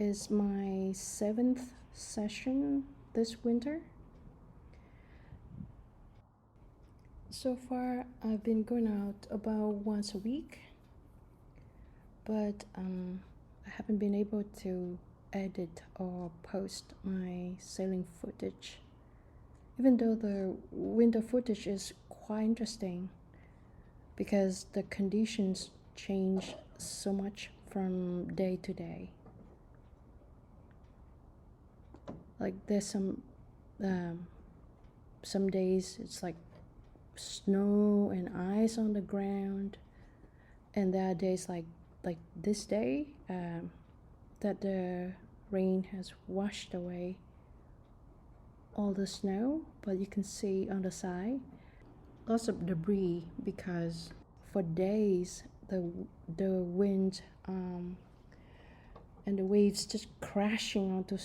is my 7th session this winter. So far, I've been going out about once a week, but I haven't been able to edit or post my sailing footage, even though the winter footage is quite interesting because the conditions change so much from day to day. Like there's some days it's like snow and ice on the ground, and there are days like this day that the rain has washed away all the snow, but you can see on the side lots of debris because for days the wind and the waves just crashing onto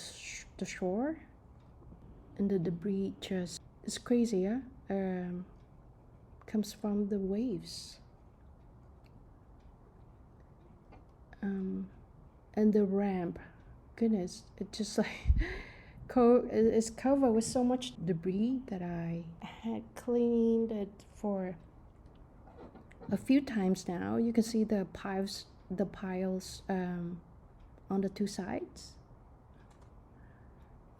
the shore, and the debris just is crazy. Comes from the waves, and the ramp, goodness, it just like it's covered with so much debris that I had cleaned it for a few times now. You can see the piles on the two sides.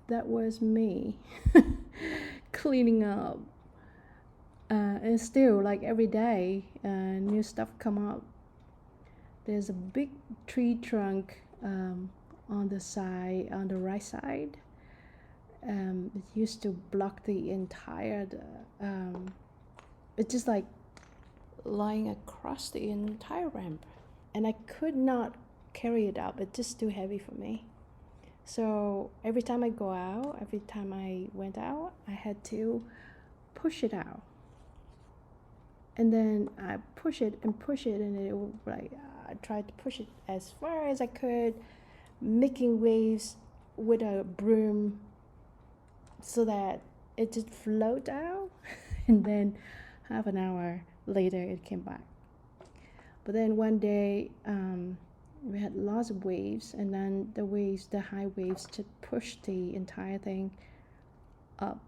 That was me cleaning up, and still like every day new stuff come up. There's a big tree trunk on the right side. It used to block the entire it's just like lying across the entire ramp, and I could not carry it up. It's just too heavy for me. So every time I went out, I had to push it out, and then I push it, and it would like I tried to push it as far as I could, making waves with a broom so that it just float out, and then half an hour later it came back. But then one day we had lots of waves, and then the high waves just pushed the entire thing up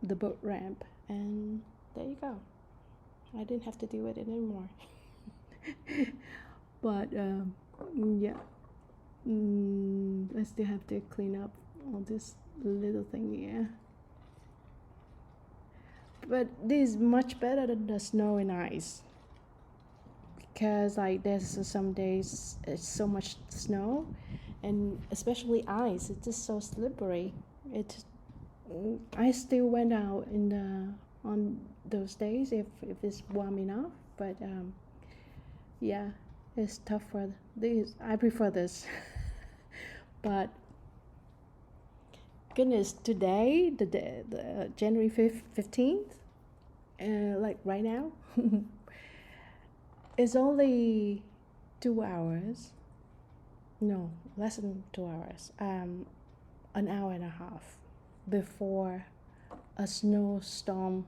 the boat ramp, and there you go. I didn't have to do it anymore. But yeah, I still have to clean up all this little thing here. But this is much better than the snow and ice, because like there's some days it's so much snow, and especially ice, it's just so slippery. I still went out on those days if it's warm enough, but yeah, it's tough for this. I prefer this. But goodness, today, the January 15th, like right now, it's only 2 hours. No, less than 2 hours. An hour and a half before a snowstorm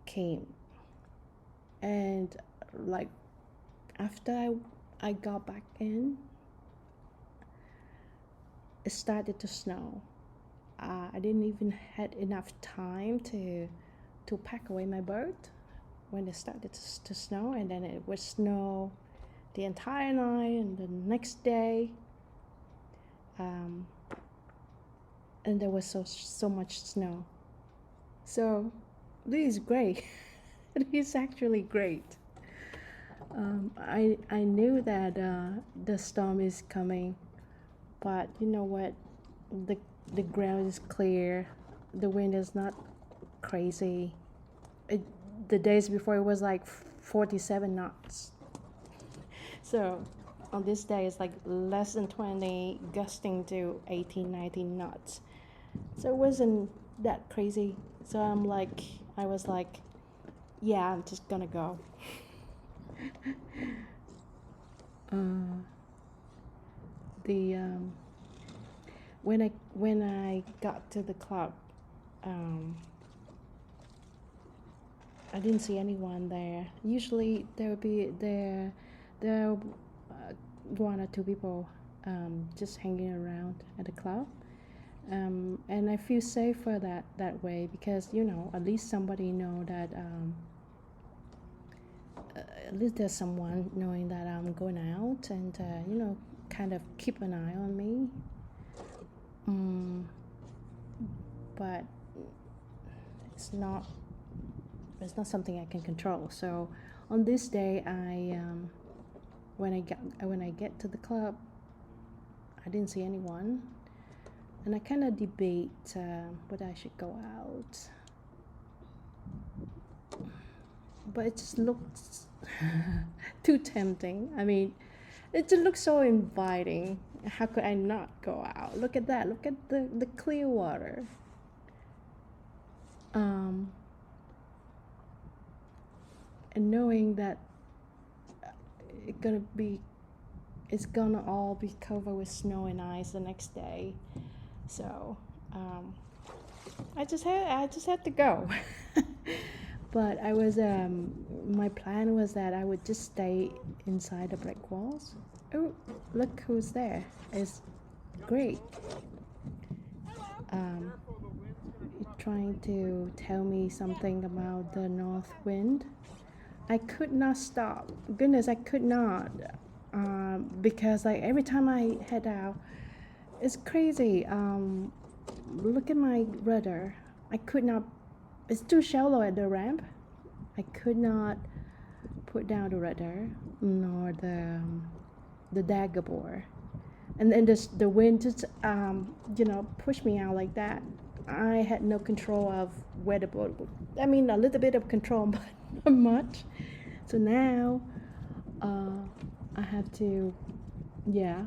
came, and like after I got back in, it started to snow. I didn't even had enough time to pack away my boat when it started to snow, and then it would snow the entire night and the next day, and there was so much snow. So this is great. It is actually great. I knew that the storm is coming, but you know what, the ground is clear, the wind is not crazy. The days before it was like 47 knots. So on this day it's like less than 20, gusting to 18, 19 knots. So it wasn't that crazy. So I was like, yeah, I'm just gonna go. When I got to the club, I didn't see anyone there. Usually there are one or two people just hanging around at the club. And I feel safer that way because, you know, at least somebody know that at least there's someone knowing that I'm going out and you know, kind of keep an eye on me. But it's not something I can control. So on this day, when I get to the club, I didn't see anyone, and I kind of debate whether I should go out, but it just looks too tempting. I mean, it just looks so inviting. How could I not go out? Look at that. Look at the clear water. And knowing that it's gonna all be covered with snow and ice the next day, so I just had to go. But I was my plan was that I would just stay inside the brick walls. Oh, look who's there! It's great. You're trying to tell me something about the north wind. I could not stop. Goodness, I could not. Because like every time I head out, it's crazy. Look at my rudder. I could not. It's too shallow at the ramp. I could not put down the rudder nor the dagger bore, and then the wind just you know, pushed me out like that. I had no control of where the boat would. I mean, a little bit of control, but not much. So now I have to, yeah,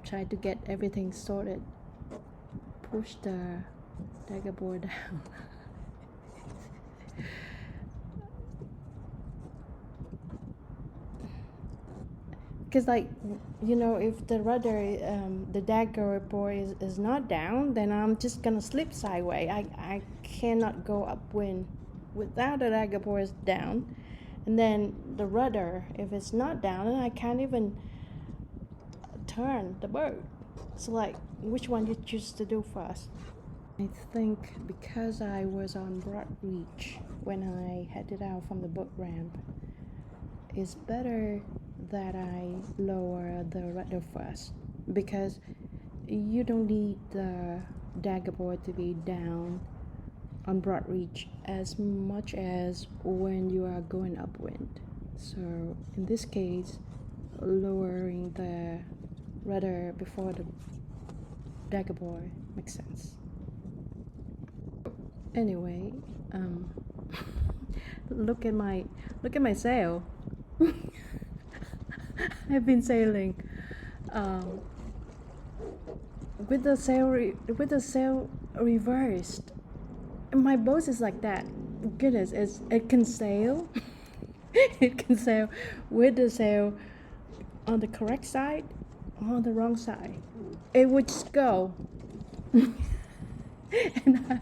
try to get everything sorted. Push the dagger board down. Because, like, you know, if the rudder, the dagger board is not down, then I'm just gonna slip sideways. I cannot go upwind without the dagger board is down. And then the rudder, if it's not down, then I can't even turn the boat. So, like, which one you choose to do first? I think because I was on broad reach when I headed out from the boat ramp, it's better that I lower the rudder first, because you don't need the dagger board to be down on broad reach as much as when you are going upwind. So in this case, lowering the rudder before the dagger board makes sense. Anyway, look at my sail. I've been sailing with the sail reversed. My boat is like that. Goodness, it can sail. It can sail with the sail on the correct side or on the wrong side. It would just go. And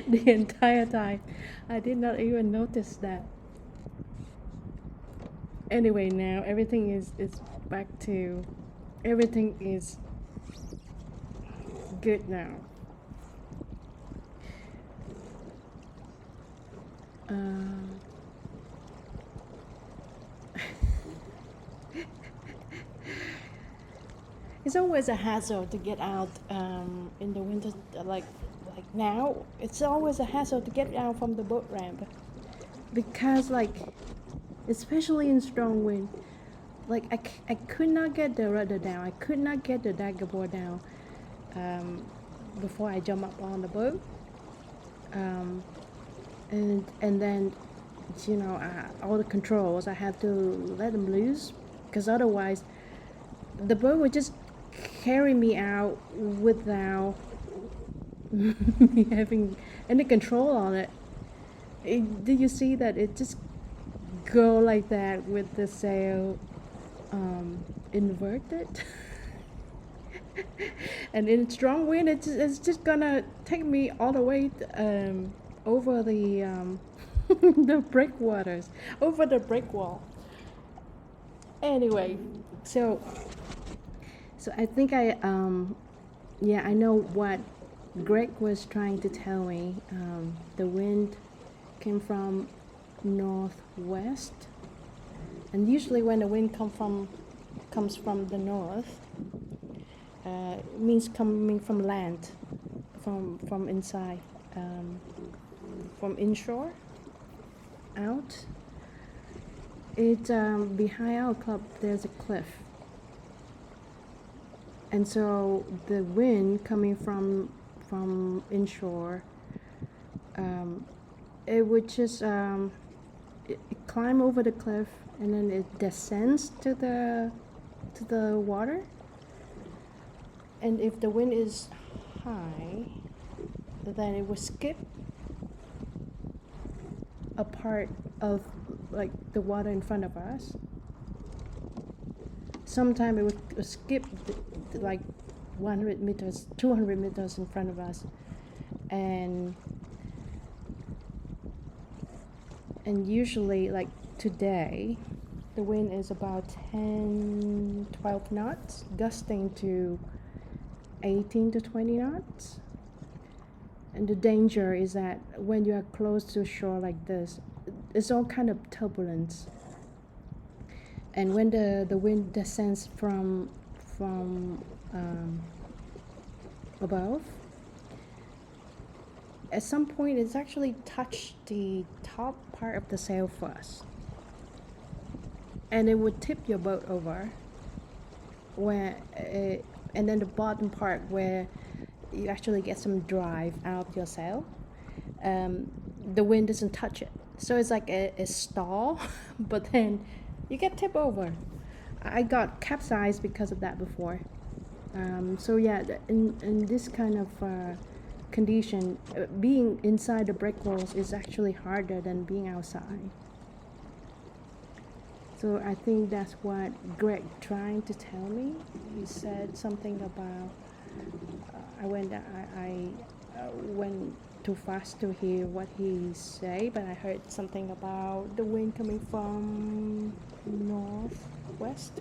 the entire time, I did not even notice that. Anyway, now everything is back to, everything is good now. It's always a hassle to get out in the winter, like now. It's always a hassle to get out from the boat ramp, because, like, especially in strong wind, like I could not get the rudder down. I could not get the dagger board down before I jump up on the boat. And then, you know, all the controls, I have to let them loose, because otherwise the boat would just carry me out without me having any control on it. Did you see that it just go like that with the sail inverted? And in strong wind, it's just gonna take me all the way over the the breakwaters, over the break wall. Anyway, so So I think yeah, I know what Greg was trying to tell me. The wind came from northwest, and usually when the wind comes from the north, it means coming from land, from inside, from inshore out. It behind our club there's a cliff, and so the wind coming from inshore, it would just it climb over the cliff and then it descends to the water. And if the wind is high, then it would skip a part of like the water in front of us. Sometimes it would skip like 100 meters, 200 meters in front of us, and usually like today the wind is about 10-12 knots, gusting to 18 to 20 knots. And the danger is that when you are close to shore like this, it's all kind of turbulence. And when the wind descends from above, at some point it's actually touched the top part of the sail first, and it would tip your boat over, and then the bottom part where you actually get some drive out your sail, the wind doesn't touch it, so it's like a stall but then you get tipped over. I got capsized because of that before. So yeah, in this kind of condition, being inside the breakwalls is actually harder than being outside. So I think that's what Greg trying to tell me. He said something about I went too fast to hear what he say, but I heard something about the wind coming from northwest.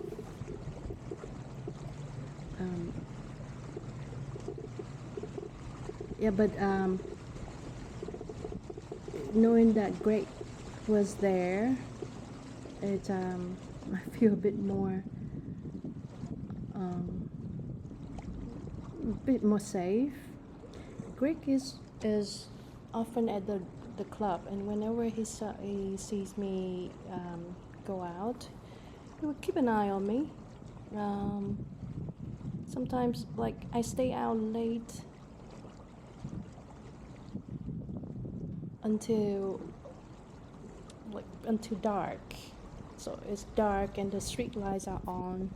Yeah, but knowing that Greg was there, it I feel a bit more safe. Greg is often at the club, and whenever he sees me go out, he would keep an eye on me. Sometimes like I stay out late until dark, so it's dark and the street lights are on,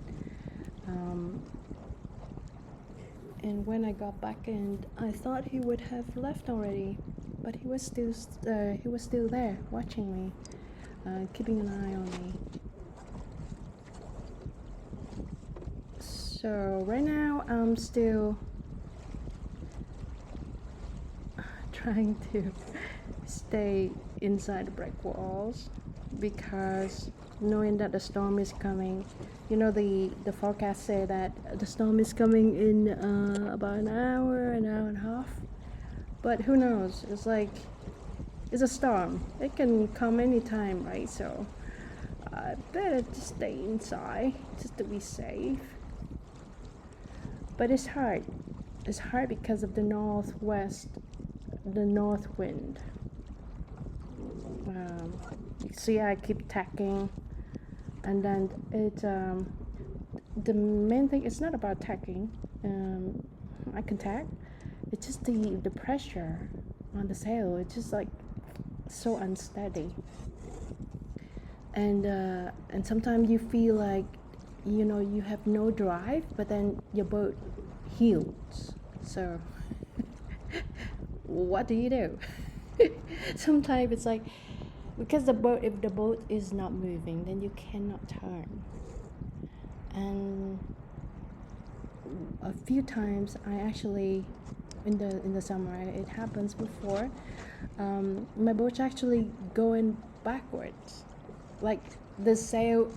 and when I got back in, I thought he would have left already, but he was still there watching me, keeping an eye on me. So right now I'm still trying to stay inside the brick walls, because knowing that the storm is coming, you know, the forecast say that the storm is coming in about an hour and a half, but who knows, it's like it's a storm, it can come anytime, right? So I better just stay inside just to be safe. But it's hard because of the north wind. See, I keep tacking, and then the main thing, it's not about tacking. I can tack, it's just the pressure on the sail. It's just like so unsteady, and sometimes you feel like, you know, you have no drive, but then your boat heels. So what do you do? Sometimes it's like, because if the boat is not moving, then you cannot turn. And a few times I actually, in the summer, it happens before, my boat's actually going backwards, like the sail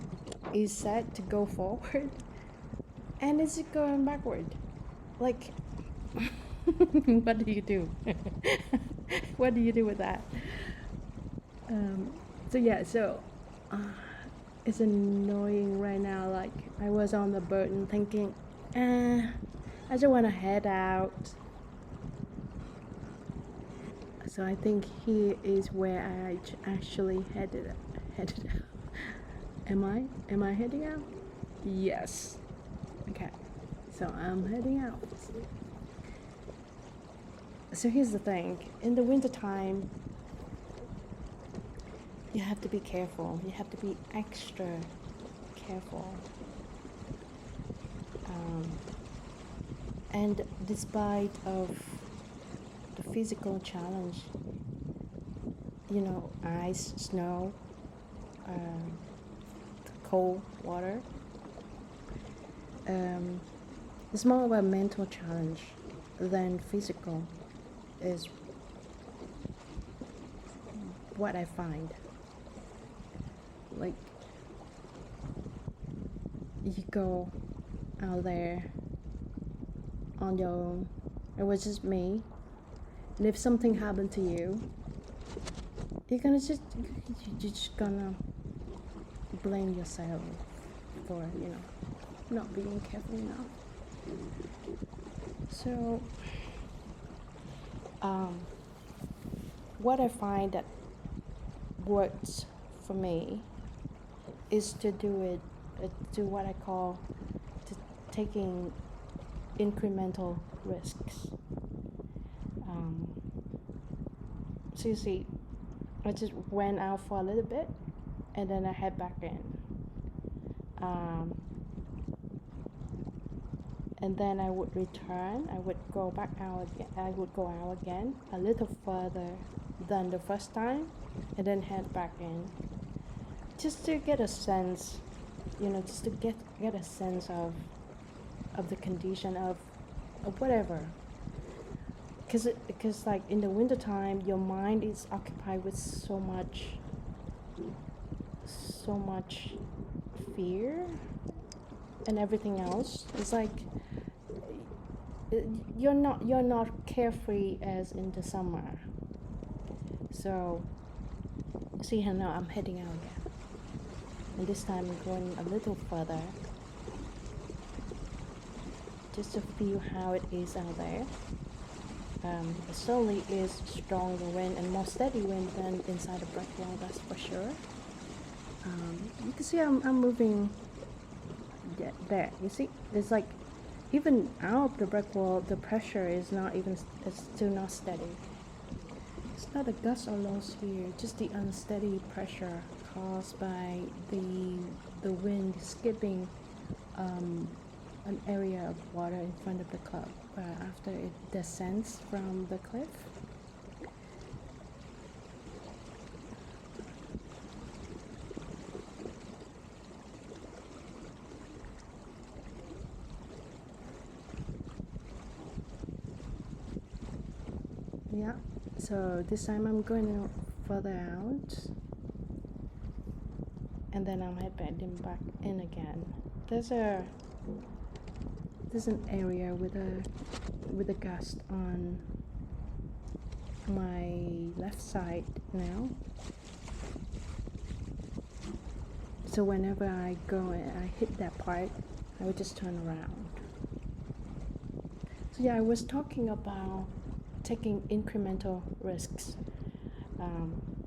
is set to go forward, and it's going backward. Like, what do you do? What do you do with that? So yeah, so it's annoying right now. Like, I was on the boat and thinking, I just want to head out. So I think here is where I actually headed out. Am I heading out? Yes. Okay. So I'm heading out. So here's the thing. In the wintertime, you have to be careful. You have to be extra careful. And despite of the physical challenge, you know, ice, snow, cold water, it's more of a mental challenge than physical, is what I find. Like, you go out there on your own. It was just me. And if something happened to you, you're just gonna blame yourself for, you know, not being careful enough. So, what I find that works for me is to do what I call taking incremental risks. So you see, I just went out for a little bit and then I head back in. And then I would return, I would go back out again, I would go out again a little further than the first time and then head back in. Just to get a sense, you know, just to get a sense of the condition of whatever. Because like in the wintertime, your mind is occupied with so much fear and everything else. It's like you're not carefree as in the summer. So see how now I'm heading out again, and this time I'm going a little further just to feel how it is out there. It certainly is stronger wind and more steady wind than inside the brick wall, that's for sure. You can see I'm moving there. You see, it's like even out of the brick wall, the pressure is it's still not steady. It's not a gust or loss here, just the unsteady pressure caused by the wind skipping an area of water in front of the club after it descends from the cliff. Yeah, so this time I'm going further out and then I'm heading back in again. There's an area with a gust on my left side now. So whenever I go and I hit that part, I would just turn around. So yeah, I was talking about taking incremental risks.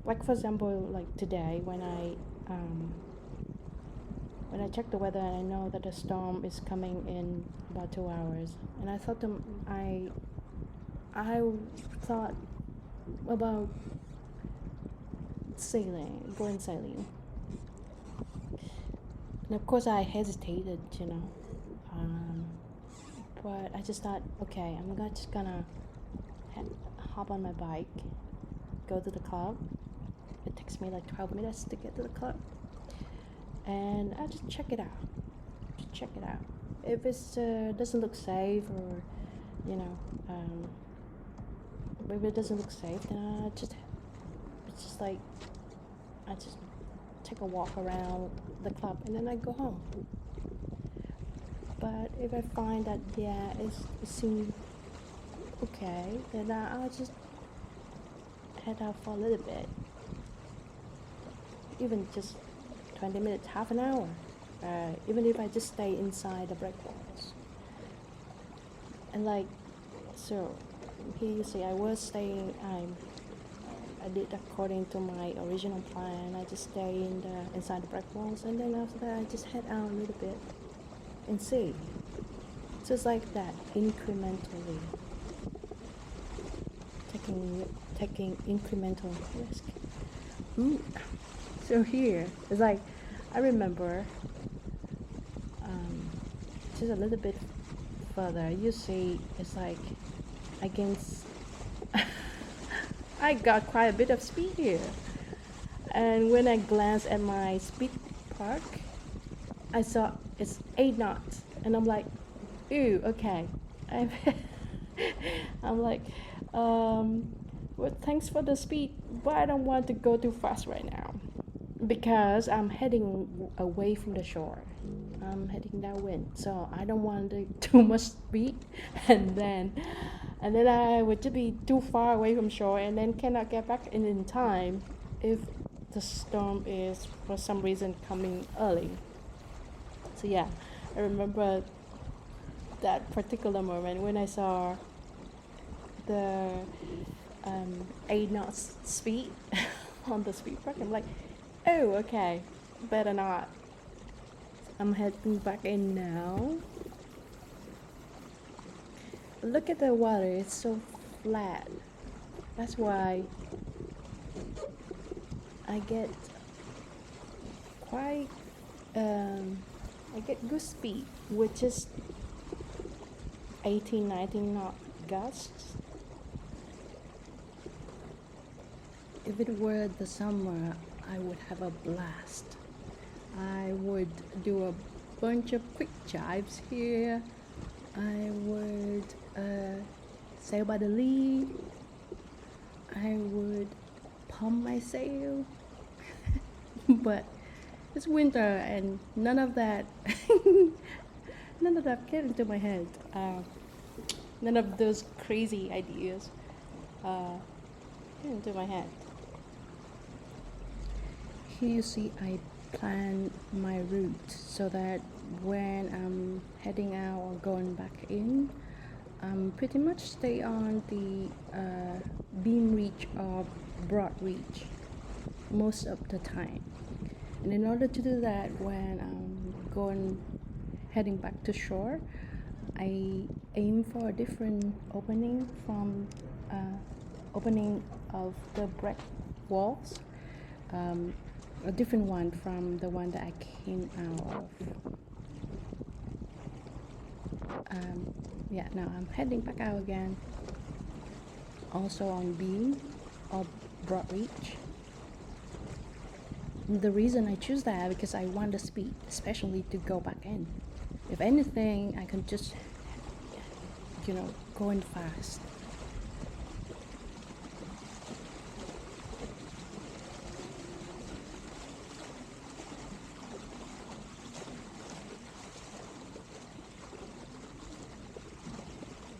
Like for example, like today when I check the weather and I know that a storm is coming in about 2 hours, and I thought I thought about going sailing. And of course I hesitated, you know, but I just thought, okay, I'm just gonna hop on my bike, go to the club. It takes me like 12 minutes to get to the club, and I just check it out. If it doesn't look safe, or you know, if it doesn't look safe, then I just take a walk around the club and then I go home. But if I find that yeah, it seems okay, then I'll just head out for a little bit, even just 20 minutes, half an hour, even if I just stay inside the brick walls. And like, so here you see I was staying, I did according to my original plan. I just stay inside the brick walls, and then after that I just head out a little bit and see. So it's like that, incrementally, taking incremental risk. Ooh. So here it's like, I remember just a little bit further, you see it's like against I got quite a bit of speed here, and when I glanced at my speed park, I saw it's 8 knots, and I'm like, ooh, okay. I'm like, well, thanks for the speed, but I don't want to go too fast right now, because I'm heading away from the shore. I'm heading downwind, so I don't want too much speed, and then I would just be too far away from shore, and then cannot get back in time if the storm is for some reason coming early. So yeah, I remember that particular moment when I saw the 8 knots speed on the speed park. I'm like, oh, okay, better not. I'm heading back in now. Look at the water, it's so flat. That's why I get quite I get good speed, which is 18-19 knot gusts. If it were the summer, I would have a blast. I would do a bunch of quick jives here. I would sail by the lead. I would pump my sail. But it's winter, and none of that get into my head. None of those crazy ideas get into my head. Here you see I plan my route so that when I'm heading out or going back in, pretty much stay on the beam reach or broad reach most of the time. And in order to do that, when I'm heading back to shore, I aim for a different opening from opening of the brick walls, a different one from the one that I came out of. Yeah, now I'm heading back out again, also on beam or broad reach. The reason I choose that because I want the speed, especially to go back in. If anything, I can just, go in fast.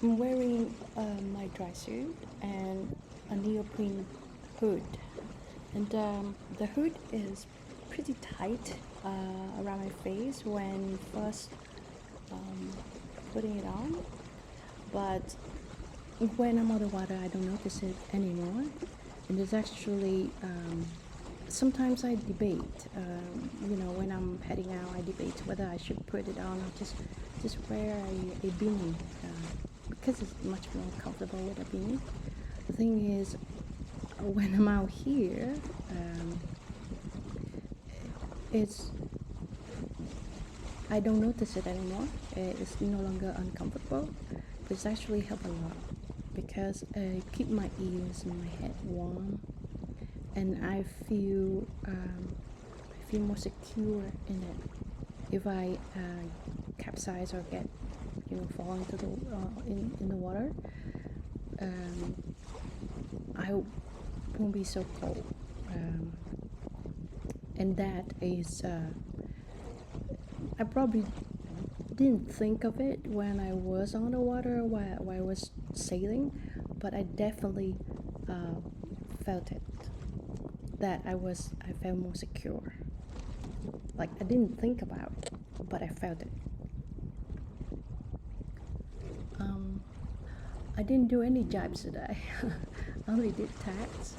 I'm wearing my dry suit and a neoprene hood, and the hood is pretty tight around my face when first putting it on, but when I'm underwater I don't notice it anymore. And it's actually sometimes I debate, when I'm heading out I debate whether I should put it on or just wear a beanie, because it's much more comfortable with a beanie. The thing is, when I'm out here, I don't notice it anymore. It's no longer uncomfortable. It's actually helped a lot because it keep my ears and my head warm, and I feel more secure in it. If I capsize or get fall into the in the water, I won't be so cold, and that is I probably didn't think of it when I was on the water while I was sailing, but I definitely felt it. That I felt more secure. Like I didn't think about it, but I felt it. I didn't do any jibes today. I only did tags.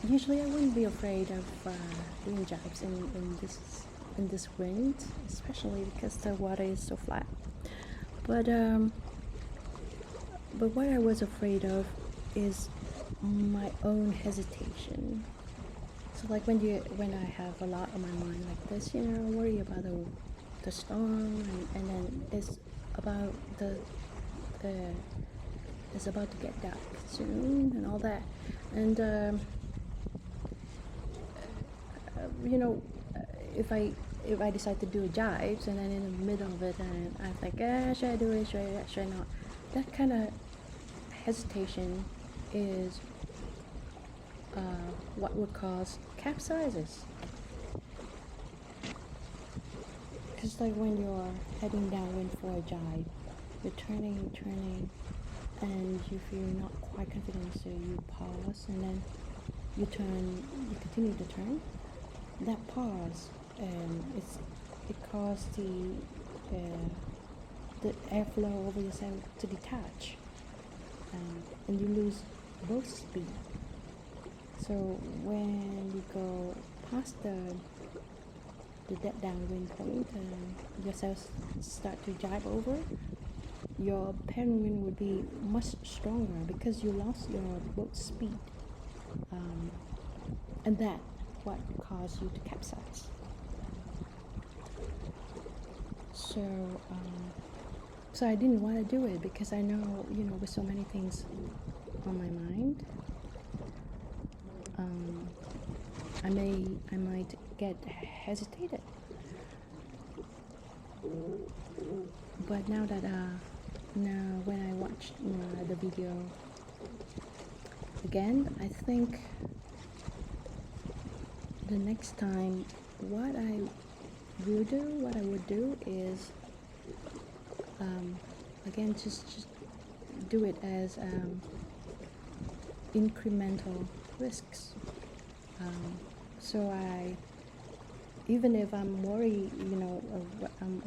Usually I wouldn't be afraid of doing jibes in this wind, especially because the water is so flat. But what I was afraid of is my own hesitation. So like when I have a lot on my mind like this, I worry about the storm, and then it's about it's about to get dark soon and all that, and if I decide to do a jives and then in the middle of it and I think, should I do it, should I not, that kind of hesitation is what would cause capsizes. Because like when you're heading downwind for a jive, you're turning, and you feel not quite confident, so you pause, and then you continue to turn. That pause, it causes the airflow over yourself to detach, and you lose both speed. So when you go past the dead downwind point and yourself start to jibe over, your parent wind would be much stronger because you lost your boat speed, and that what caused you to capsize. So I didn't want to do it because I know, with so many things on my mind, I might get hesitated. But now when I watched the video again, I think the next time what I would do is again just do it as incremental risks. So even if I'm worried, I'm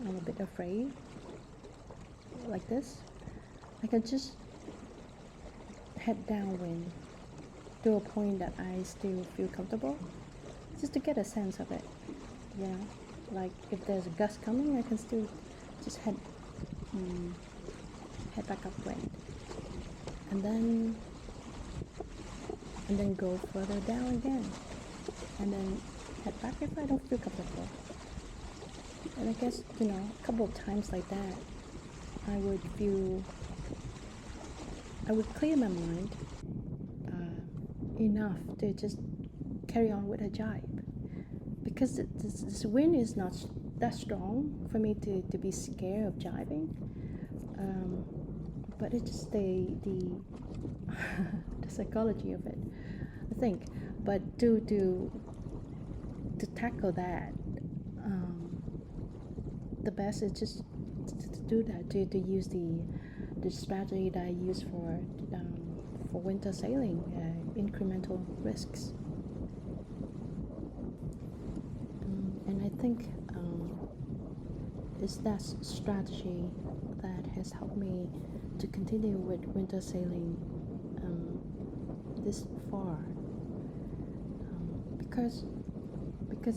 a bit afraid like this, I can just head downwind to a point that I still feel comfortable, just to get a sense of it. Like if there's a gust coming, I can still just head back upwind, and then go further down again, and then head back if I don't feel comfortable. And I guess, a couple of times like that, I would clear my mind enough to just carry on with a jibe, because this wind is not that strong for me to be scared of jibing, but it's just the the psychology of it, I think. But to tackle that, the best is just to do that, to use the strategy that I use for winter sailing, incremental risks. And I think it's that strategy that has helped me to continue with winter sailing this far, because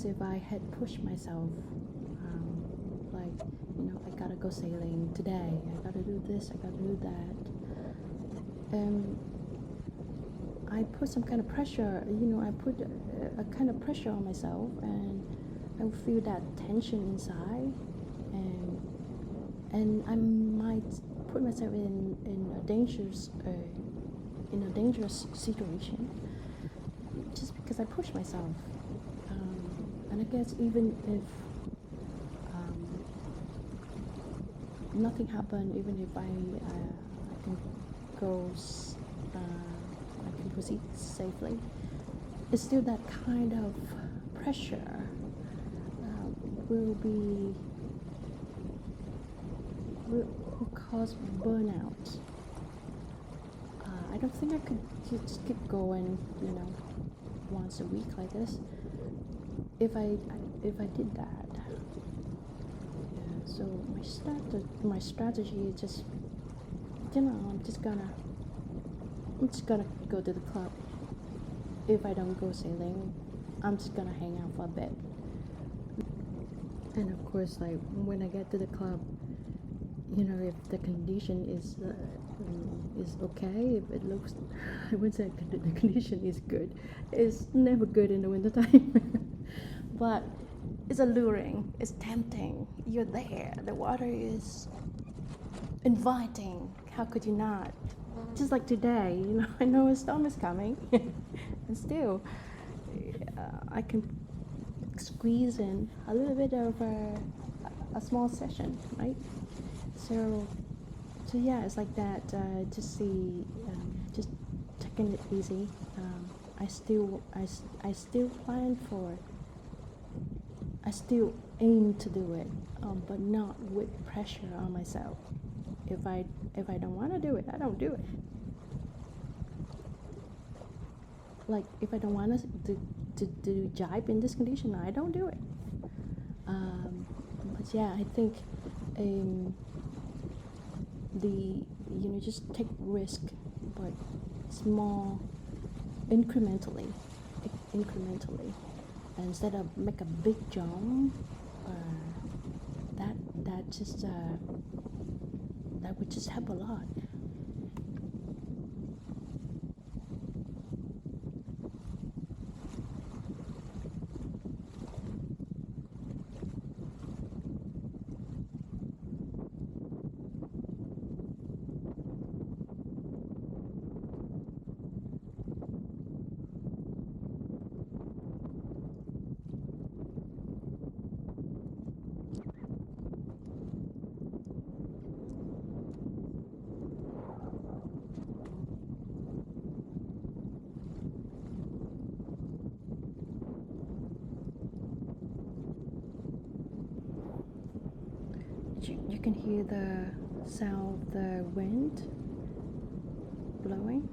if I had pushed myself, I gotta go sailing today, I gotta do this, I gotta do that, I put some kind of pressure, I put a kind of pressure on myself, and I would feel that tension inside, and I might put myself in a dangerous situation just because I push myself. And I guess even if nothing happened, even if I can go, I can proceed safely, it's still that kind of pressure will cause burnout. I don't think I could just keep going, once a week like this. If I did that, so my strategy is just, I'm just gonna go to the club. If I don't go sailing, I'm just gonna hang out for a bit. And of course, like when I get to the club, if the condition is okay, if it looks, I wouldn't say the condition is good. It's never good in the wintertime. But it's alluring, it's tempting. You're there, the water is inviting. How could you not? Just like today, I know a storm is coming, and still, I can squeeze in a little bit of a small session, right? So yeah, it's like that. Just taking it easy. I still aim to do it, but not with pressure on myself. If I don't want to do it, I don't do it. Like if I don't want to do jibe in this condition, I don't do it. But yeah, I think just take risk, but small, incrementally, instead of make a big jump. That would just help a lot. You can hear the sound of the wind blowing,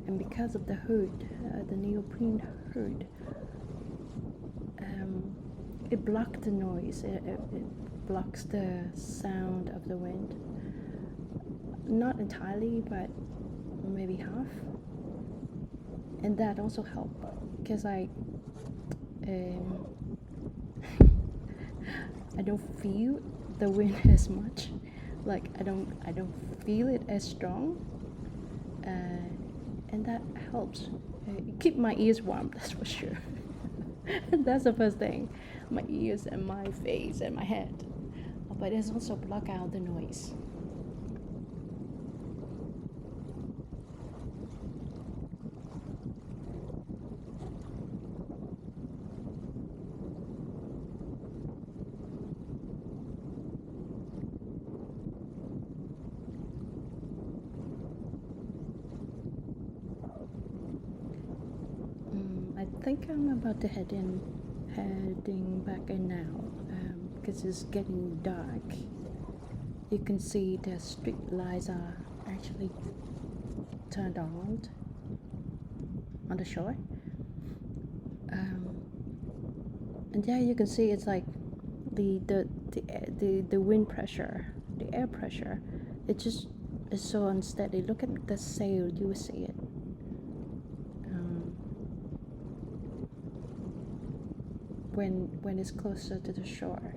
and because of the hood, the neoprene hood, it blocks the noise. It blocks the sound of the wind. Not entirely, but maybe half. And that also helped because I don't feel the wind as much. Like I don't feel it as strong, and that helps keep my ears warm. That's for sure. That's the first thing, my ears and my face and my head. But it's also block out the noise. I think I'm about to heading back in now, because it's getting dark. You can see the street lights are actually turned on the shore, and yeah, you can see it's like the wind pressure, the air pressure, it just is so unsteady. Look at the sail, you will see it. When it's closer to the shore,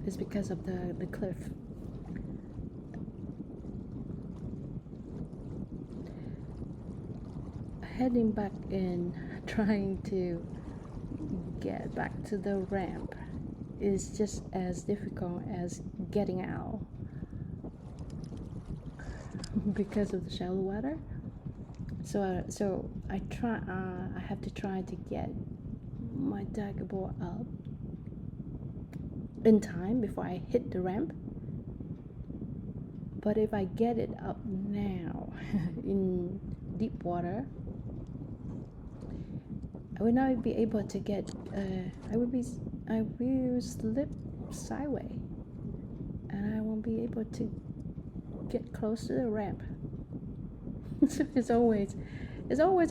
it's because of the cliff. Heading back in, trying to get back to the ramp is just as difficult as getting out because of the shallow water. So I have to try to get my dagger board up in time before I hit the ramp. But if I get it up now in deep water, I will not be able to get. I will slip sideways, and I won't be able to get close to the ramp. So it's always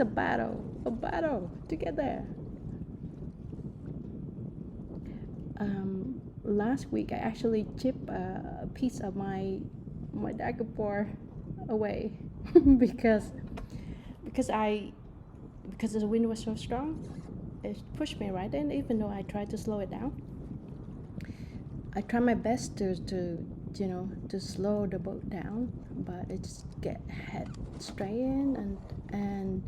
a battle to get there. Last week I actually chipped a piece of my dagger board away because the wind was so strong. It pushed me right in, even though I tried to slow it down. I tried my best to slow the boat down, but it just get head straight in, and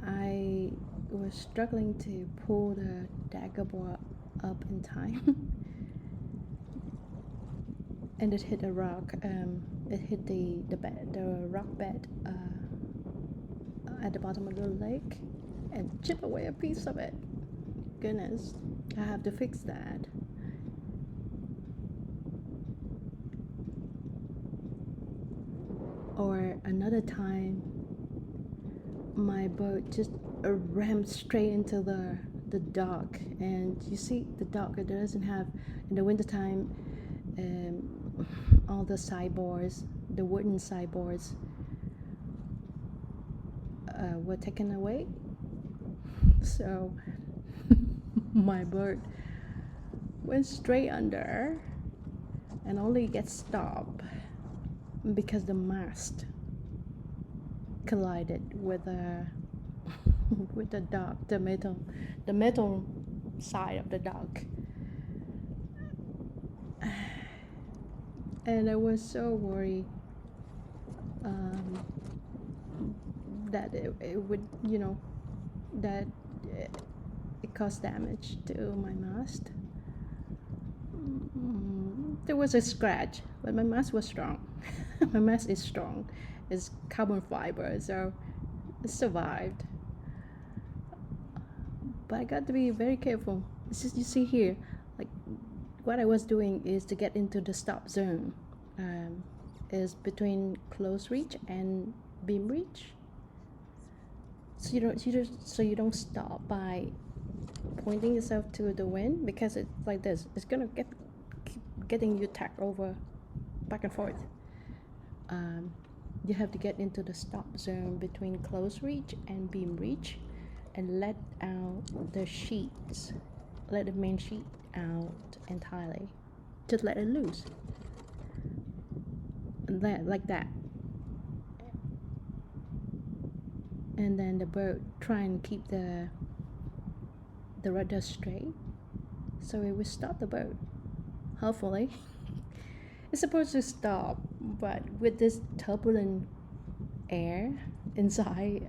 I was struggling to pull the dagger board up in time. And it hit a rock. It hit the rock bed at the bottom of the lake, and chip away a piece of it. Goodness, I have to fix that. Or another time, my boat just rammed straight into the dock, and you see the dock, it doesn't have, in the wintertime, all the sideboards, the wooden sideboards were taken away. So my boat went straight under and only gets stopped because the mast collided with with the dock, the metal side of the dock. And I was so worried that it would, that it caused damage to my mast. There was a scratch, but my mast was strong. My mast is strong. It's carbon fiber, so it survived. But I got to be very careful. It's just, you see here, like what I was doing is to get into the stop zone. Is between close reach and beam reach. So you don't stop by pointing yourself to the wind, because it's like this. It's gonna keep getting you tacked over back and forth. You have to get into the stop zone between close reach and beam reach, and let out the sheets. Let the main sheet out entirely. Just let it loose. Like that. And then the boat try and keep the rudder straight, so it will stop the boat. Hopefully, it's supposed to stop, but with this turbulent air inside,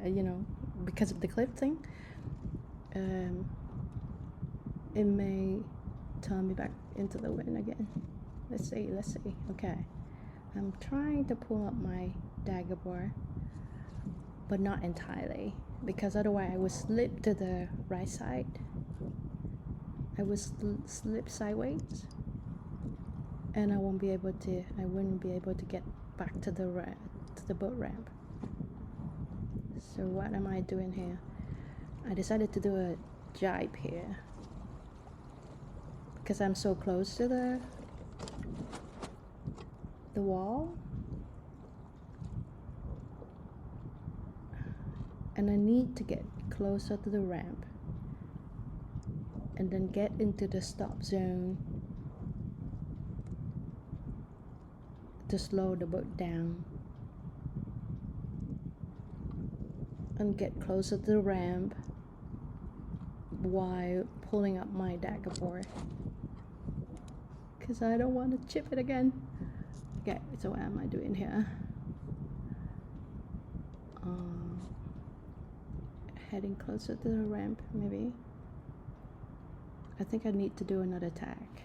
because of the cliff thing, it may turn me back into the wind again. Let's see. Okay, I'm trying to pull up my dagger board, but not entirely, because otherwise I would slip to the right side. I would slip sideways, and I wouldn't be able to get back to the boat ramp. So what am I doing here? I decided to do a jibe here because I'm so close to the wall, and I need to get closer to the ramp and then get into the stop zone to slow the boat down and get closer to the ramp while pulling up my dagger board, because I don't want to chip it again. Okay, so what am I doing here? Heading closer to the ramp, maybe. I think I need to do another tack.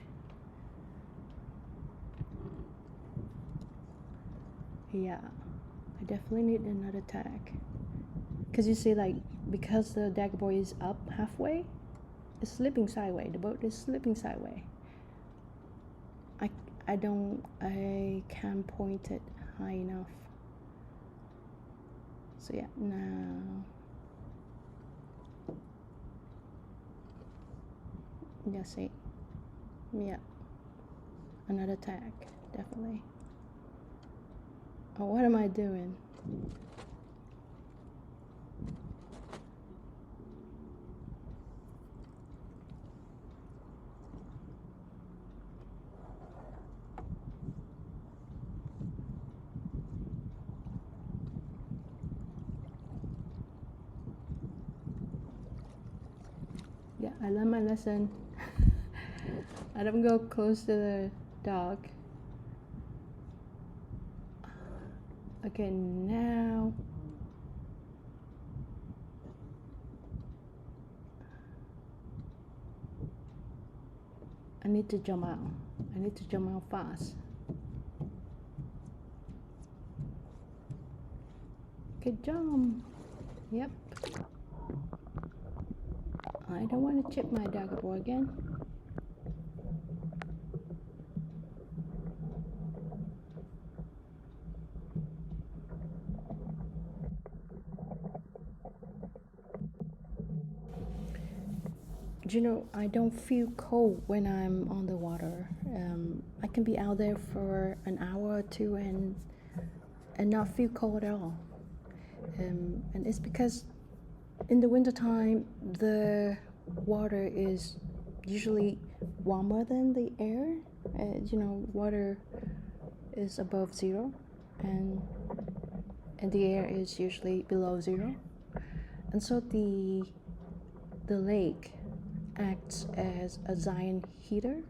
Yeah, I definitely need another tack. Because you see, like, because the dagger board is up halfway, it's slipping sideways. The boat is slipping sideways. I can't point it high enough. So yeah, now Yeah, see. Yeah, another tag, definitely. Oh, what am I doing? Yeah, I learned my lesson. I don't go close to the dog. Okay, now I need to jump out. I need to jump out fast. Okay, jump. Yep. I don't want to chip my dog boy again. You know, I don't feel cold when I'm on the water. I can be out there for an hour or two and not feel cold at all. And it's because in the wintertime, the water is usually warmer than the air. You know, water is above zero, and the air is usually below zero. And so the lake acts as a giant heater.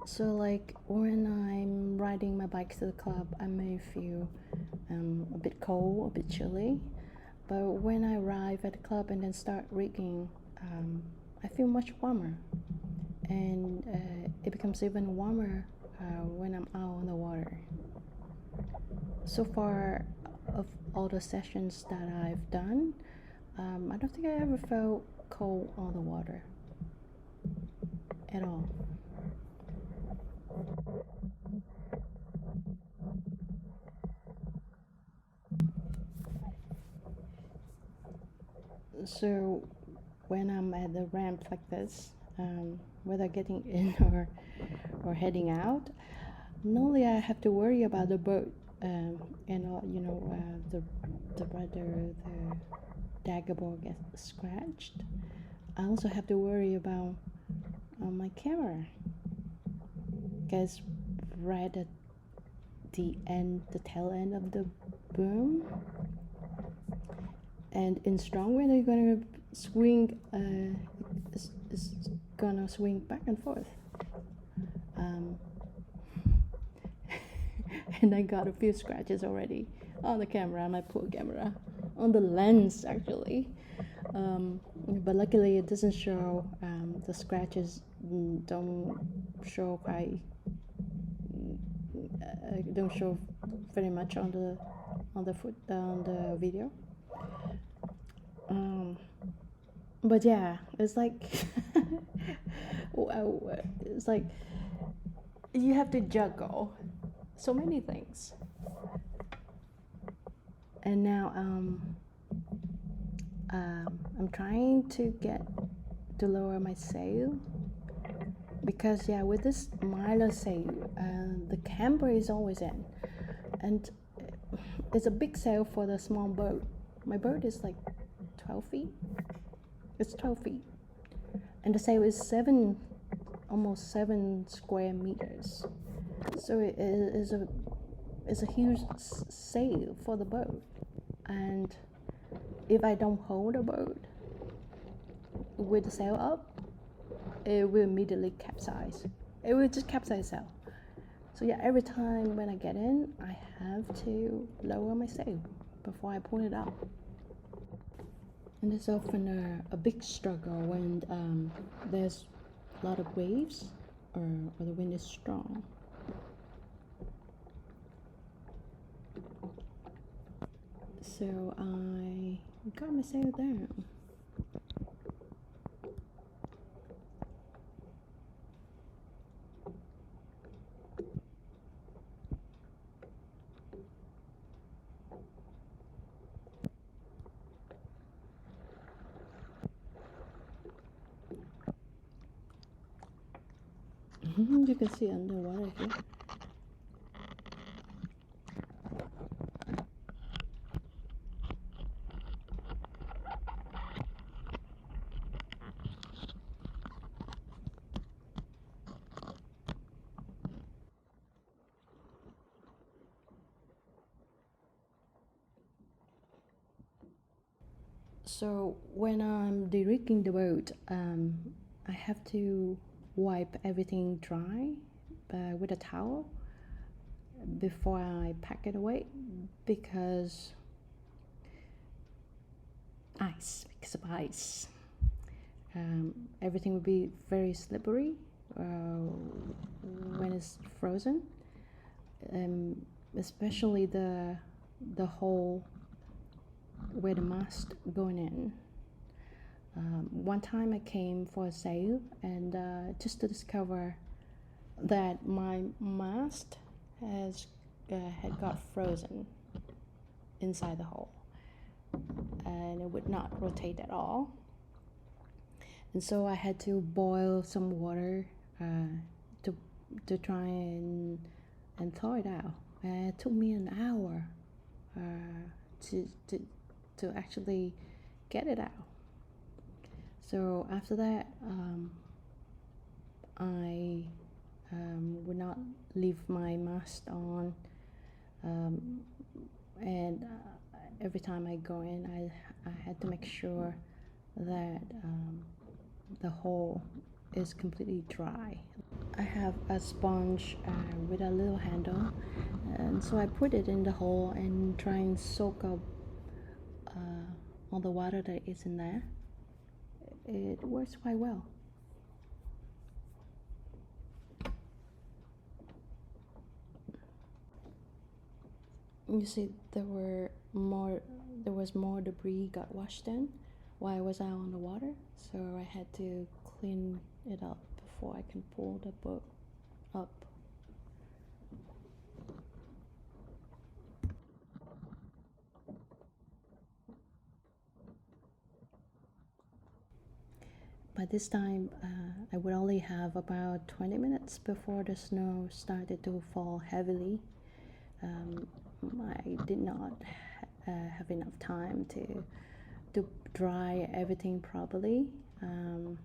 So like when I'm riding my bike to the club, I may feel a bit cold, a bit chilly. But when I arrive at the club and then start rigging, I feel much warmer. And it becomes even warmer when I'm out on the water. So far, of all the sessions that I've done, I don't think I ever felt cold on the water at all. So when I'm at the ramp like this, whether getting in or heading out, not only I have to worry about the boat and you know the rudder, the daggerboard gets scratched. I also have to worry about my camera, because right at the end, the tail end of the boom, and in strong wind, you're gonna swing. It's gonna swing back and forth. And I got a few scratches already on the camera, on my poor camera, on the lens actually. But luckily it doesn't show. The scratches don't show quite. Don't show very much on the video. But yeah, it's like it's like you have to juggle so many things. And now I'm trying to lower my sail, because yeah, with this milder sail, the camber is always in, and it's a big sail for the small boat. My boat is like 12 feet. It's 12 feet, and the sail is almost 7 square meters. So it is a huge sail for the boat, and if I don't hold the boat with the sail up, it will immediately capsize. It will just capsize itself. So yeah, every time when I get in, I have to lower my sail before I pull it out. And it's often a big struggle when there's a lot of waves or the wind is strong. So I got my sail down. You can see underwater here. So when I'm de-rigging the boat, I have to wipe everything dry with a towel before I pack it away, because because of ice. Everything will be very slippery when it's frozen, especially the hole where the mast going in. One time I came for a sail, and just to discover that my mast had got frozen inside the hole, and it would not rotate at all. And so I had to boil some water to try and thaw it out. It took me an hour to actually get it out. So after that, I would not leave my mast on, and every time I go in, I had to make sure that the hole is completely dry. I have a sponge with a little handle, and so I put it in the hole and try and soak up all the water that is in there. It works quite well. You see, there was more debris got washed in while I was out on the water, so I had to clean it up before I can pull the boat up. By this time, I would only have about 20 minutes before the snow started to fall heavily. I did not have enough time to dry everything properly. And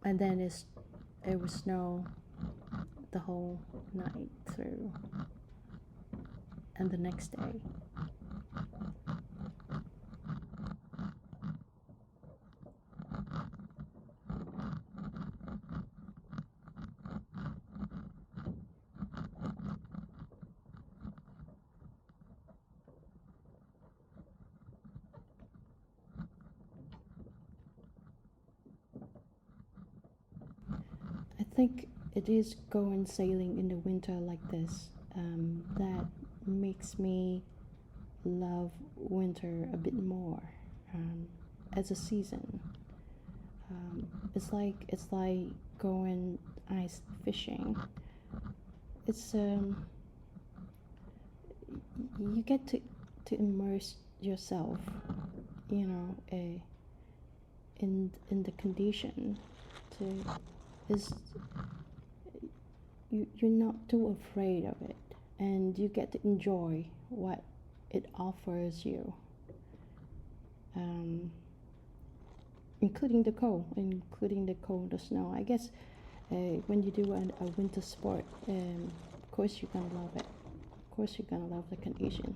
then it was snow the whole night through, and the next day. I think it is going sailing in the winter like this that makes me love winter a bit more as a season. It's like going ice fishing. It's you get to immerse yourself, in the condition. You're not too afraid of it, and you get to enjoy what it offers you, including the cold, the snow. I guess when you do a winter sport, of course you're gonna love it. Of course you're gonna love the condition.